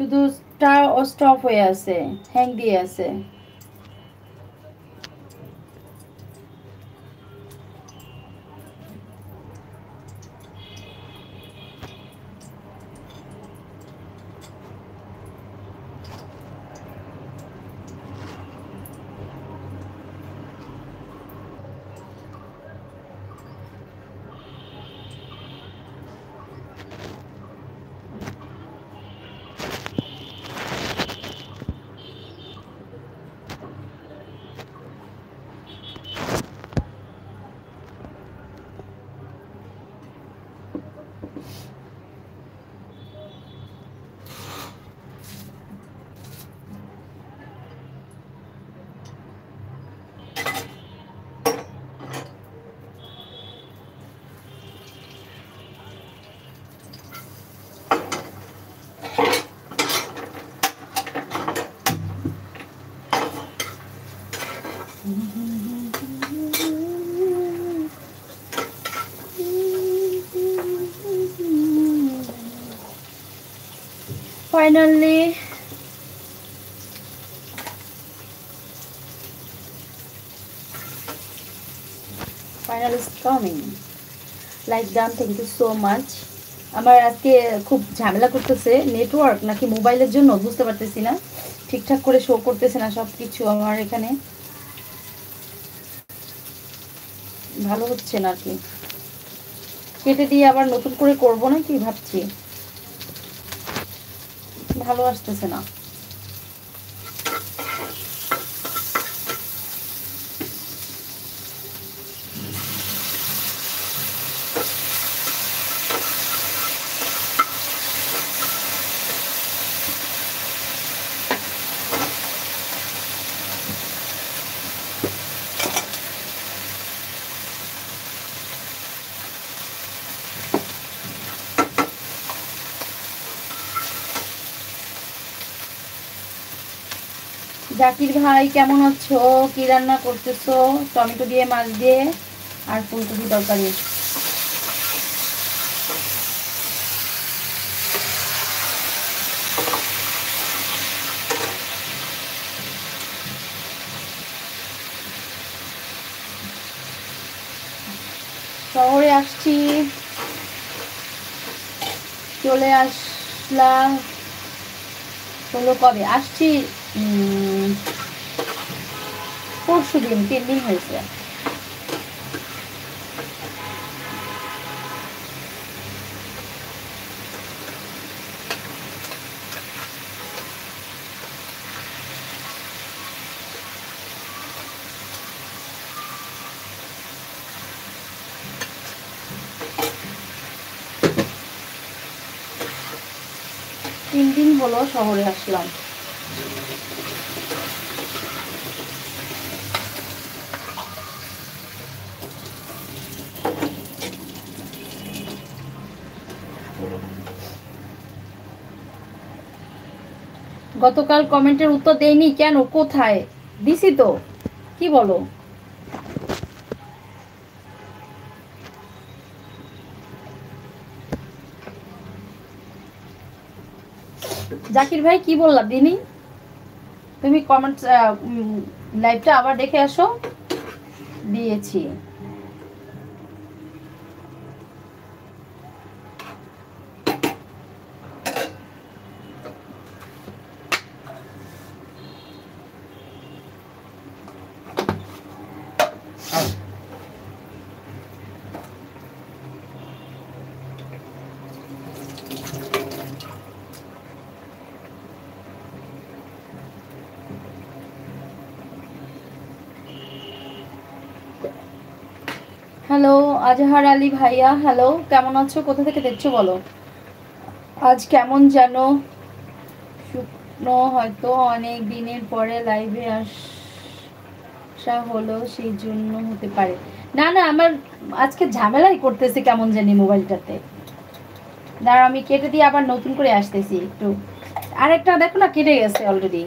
শুধু স্টপ হয়ে আছে, হ্যাং দিয়ে আছে। Finally, is coming. Like done, thank you so much. আমার আজকে খুব ঝামেলা করতেছে নেটওয়ার্ক নাকি মোবাইলের জন্য বুঝতে পারতেছি না, ঠিকঠাক করে শো করতেছে না সব কিছু আমার এখানে, ভালো হচ্ছে না কি। কেটে দিয়ে আবার নতুন করে করব না কি ভাবছি, ভালো আসতেছে না। জাকির ভাই কেমন আছো? কি রান্না করতেছো? টমেটো দিয়ে, মাছ দিয়ে আর ফুলকপি তরকারি। শহরে আসছি, চলে আসলাম হলো কবে আসছি, পরশুদিন, 3 দিন হয়েছে। 3 দিন হলো শহরে আসলাম। গতকাল কমেন্টের উত্তর দেইনি কেন? কোথায় দিছি তো, কি বলো? জাকির ভাই কি বললা দিনি? তুমি কমেন্ট লাইভটা আবার দেখে আসো, দিয়েছি। হ্যালো আজহার আলী ভাইয়া, হ্যালো, কেমন আছো? কোথা থেকে দেখছো বলো? আজ কেমন যেন শুকনো, হয়তো অনেক দিনের পরে লাইভে আসা হলো সেই জন্য হতে পারে। না না, আমার আজকে ঝামেলাই করতেছে কেমন জানি মোবাইলটাতে। দাঁড়া আমি কেটে দিয়ে আবার নতুন করে আসতেছি একটু। আরেকটা দেখো না, কেটে গেছে অলরেডি।